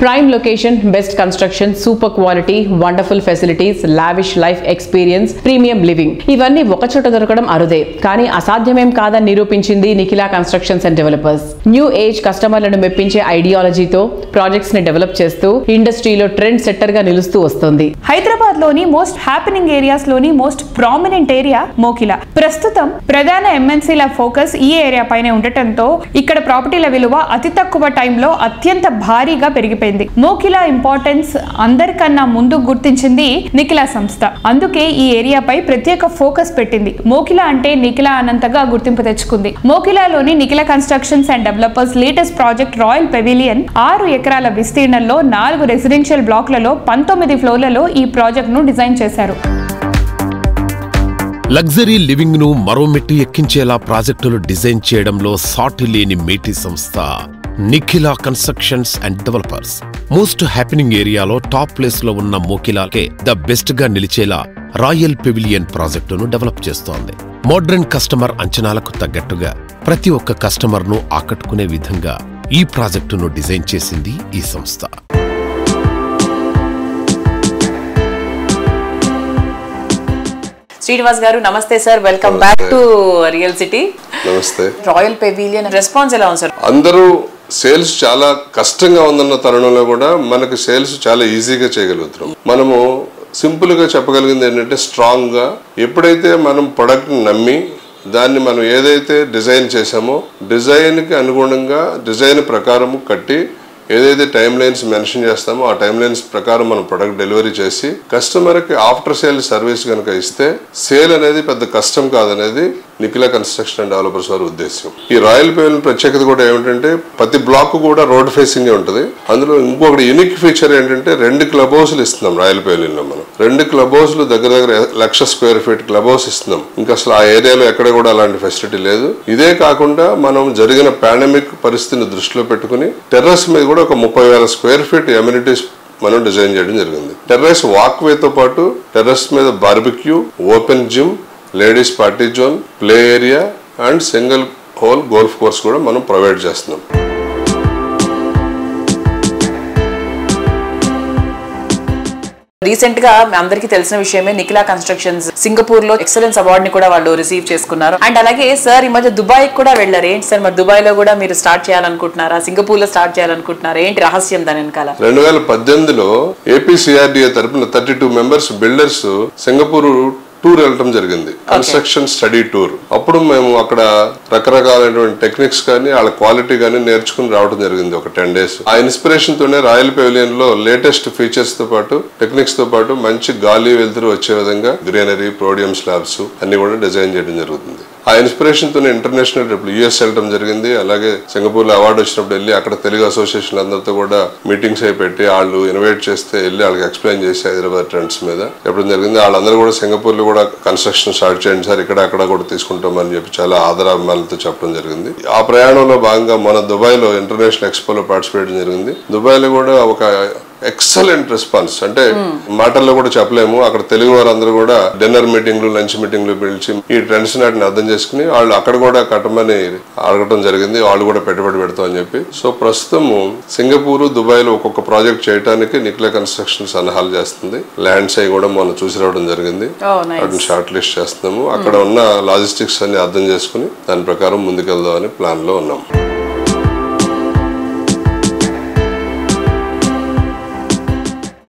Prime location, best construction, super quality, wonderful facilities, lavish life experience, premium living. ఇవన్నీ ఒక చోట దొరకడం అరుదే, కానీ అసాధ్యమేం కాదని నిరూపించింది Nikhila constructions and developers. New age కస్టమర్లను మెప్పించే ఐడియాలజీతో ప్రాజెక్ట్స్ ని డెవలప్ చేస్తూ ఇండస్ట్రీలో ట్రెండ్ సెట్టర్ గా నిలుస్తూ వస్తుంది. హైదరాబాద్ లోని మోస్ట్ హ్యాపెనింగ్ ఏరియాస్ లోని మోస్ట్ ప్రామినెంట్ ఏరియా మోకిలా. ప్రస్తుతం ప్రధాన ఎంఎన్సీల ఫోకస్ ఈ ఏరియా పైనే ఉండటంతో ఇక్కడ ప్రాపర్టీల విలువ అతి తక్కువ టైంలో అత్యంత భారీగా పెరిగిపోయింది. మోకిలా ఇంపార్టెన్స్ అందరికన్నా ముందు గుర్తించింది నిఖిలా సంస్థ. అందుకే ఈ ఏరియాపై ప్రత్యేక ఫోకస్ పెట్టింది. మోకిలా అంటే నిఖిలా అనంతగా గుర్తింపు తెచ్చుకుంది. మోకిలాలోని Nikhila constructions and developers latest project royal pavilion 6 ఎకరాల విస్తీర్ణంలో 4 రెసిడెన్షియల్ బ్లాక్లలో 19 ఫ్లోర్లలో ఈ ప్రాజెక్ట్ ను డిజైన్ చేశారు. లగ్జరీ లివింగ్ ను మరో మెట్టు ఎక్కించేలా ప్రాజెక్టులు డిజైన్ చేయడంలో సాటి లేని మేటి సంస్థ Nikhila constructions and developers. Most happening ఏరియాలో టాప్ ప్లేస్ లో ఉన్న మోకిలాకే ద బెస్ట్ గా నిలిచేలా రాయల్ పెవిలియన్ ప్రాజెక్టును డెవలప్ చేస్తోంది. మోడ్రన్ కస్టమర్ అంచనాలకు తగ్గట్టుగా ప్రతి ఒక్క కస్టమర్ ను ఆకట్టుకునే విధంగా ఈ ప్రాజెక్టును డిజైన్ చేసింది ఈ సంస్థ. శ్రీనివాస్ గారు నమస్తే sir, welcome back to real city. నమస్తే. రాయల్ పెవిలియన్ రెస్పాన్స్ ఎలా ఉంది సార్? అందరూ సేల్స్ చాలా కష్టంగా ఉందన్న తరుణంలో కూడా మనకు సేల్స్ చాలా ఈజీగా చేయగలుగుతున్నాం. మనము సింపుల్ గా చెప్పగలిగింది ఏంటంటే స్ట్రాంగ్ గా ఎప్పుడైతే మనం ప్రొడక్ట్ నమ్మి దాన్ని మనం ఏదైతే డిజైన్ చేసామో డిజైన్ కి అనుగుణంగా డిజైన్ ప్రకారం కట్టి ఏదైతే టైం లైన్స్ మెన్షన్ చేస్తామో ఆ టైం లైన్స్ ప్రకారం మనం ప్రొడక్ట్ డెలివరీ చేసి కస్టమర్ కి ఆఫ్టర్ సేల్ సర్వీస్ కనుక ఇస్తే సేల్ అనేది పెద్ద కష్టం కాదనేది నిఖిలా కన్స్ట్రక్షన్ అండ్ డెవలపర్స్ వారి ఉద్దేశం. ఈ రాయల్ పెవిలియన్ ప్రత్యేకత కూడా ఏమిటంటే ప్రతి బ్లాక్ కూడా రోడ్ ఫేసింగ్ ఉంటుంది. అందులో ఇంకొకటి యూనిక్ ఫీచర్ ఏంటంటే 2 క్లబ్ హౌస్లు ఇస్తున్నాం రాయల్ పెవిలియన్ లో. మనం 2 క్లబ్ హౌస్లు దగ్గర 1,00,000 స్క్వేర్ ఫీట్ క్లబ్ హౌస్ ఇస్తున్నాం. ఇంకా అసలు ఆ ఏరియాలో ఎక్కడ కూడా అలాంటి ఫెసిలిటీ లేదు. ఇదే కాకుండా మనం జరిగిన పాండమిక్ పరిస్థితిని దృష్టిలో పెట్టుకుని టెర్రస్ మీద కూడా ఒక 30,000 స్క్వేర్ ఫీట్ ఎమ్యూనిటీస్ మనం డిజైన్ చేయడం జరిగింది. టెర్రస్ వాక్ వేతో పాటు టెర్రస్ మీద barbecue, open gym, ladies party zone, play area and single whole golf course కూడా మనం ప్రొవైడ్ చేస్తున్నాం. రీసెంట్ గా అందరికీ తెలిసిన విషయమే నిఖిలా కన్స్ట్రక్షన్స్ సింగపూర్ లో ఎక్సలెన్స్ అవార్డ్ ని కూడా వాళ్ళు రిసీవ్ చేసుకున్నారు. అండ్ అలాగే సార్ ఈ మధ్య దుబాయ్ కూడా వెళ్ళారు. ఏంటి సార్ మరి దుబాయ్ లో కూడా మీరు స్టార్ట్ చేయాలనుకుంటున్నారా, సింగపూర్ లో స్టార్ట్ చేయాలనుకుంటున్నారా, ఏంటి రహస్యం దాని వెనకాల? 2018లో ఏపీసీఆర్డీఏ తరపున 32 మెంబర్స్ బిల్డర్స్ సింగపూర్ టూర్ వెళ్ళటం జరిగింది, కన్స్ట్రక్షన్ స్టడీ టూర్. అప్పుడు మేము అక్కడ రకరకాలైనటువంటి టెక్నిక్స్ కానీ వాళ్ళ క్వాలిటీ కానీ నేర్చుకుని రావడం జరిగింది ఒక 10 days. ఆ ఇన్స్పిరేషన్ తోనే రాయల్ పెవిలియన్ లో లేటెస్ట్ ఫీచర్స్ తో పాటు టెక్నిక్స్ తో పాటు మంచి గాలి వెలుతురు వచ్చే విధంగా గ్రీనరీ, ప్రోడియం స్లాబ్స్ అన్ని కూడా డిజైన్ చేయడం జరుగుతుంది. ఆ ఇన్స్పిరేషన్ తోనే ఇంటర్నేషనల్ యుఎస్ వెళ్ళడం జరిగింది. అలాగే సింగపూర్ లో అవార్డు వచ్చినప్పుడు వెళ్ళి అక్కడ తెలుగు అసోసియేషన్ అందరితో కూడా మీటింగ్స్ అయి పెట్టి వాళ్ళు ఇన్వైట్ చేస్తే వెళ్ళి వాళ్ళకి ఎక్స్ప్లెయిన్ చేసి హైదరాబాద్ ట్రెండ్స్ మీద చెప్పడం జరిగింది. వాళ్ళందరూ కూడా సింగపూర్ లో కూడా కన్స్ట్రక్షన్ స్టార్ట్ చేయండి సార్, ఇక్కడ అక్కడ కూడా తీసుకుంటామని చెప్పి చాలా ఆదరాభిమానాలతో చెప్పడం జరిగింది. ఆ ప్రయాణంలో భాగంగా మన దుబాయ్ లో ఇంటర్నేషనల్ ఎక్స్పోలో పార్టిసిపేట్ జరిగింది. దుబాయ్ లో కూడా ఒక ఎక్సలెంట్ రెస్పాన్స్, అంటే మాటల్లో కూడా చెప్పలేము. అక్కడ తెలుగు వారందరూ కూడా డిన్నర్ మీటింగ్లు, లంచ్ మీటింగ్లు పిలిచి ఈ ట్రెండ్స్ నాటిని అర్థం చేసుకుని వాళ్ళు అక్కడ కూడా కట్టమని అడగటం జరిగింది. వాళ్ళు కూడా పెట్టుబడి పెడతామని చెప్పి. సో ప్రస్తుతము సింగపూర్, దుబాయ్ లో ఒక్కొక్క ప్రాజెక్ట్ చేయడానికి నిఖిలా కన్స్ట్రక్షన్ సన్నాహాలు చేస్తుంది. ల్యాండ్స్ అవి కూడా మనం చూసి రావడం జరిగింది. వాటిని షార్ట్ లిస్ట్ చేస్తున్నాము. అక్కడ ఉన్న లాజిస్టిక్స్ అన్ని అర్థం చేసుకుని దాని ప్రకారం ముందుకెళ్దామని ప్లాన్ లో ఉన్నాం.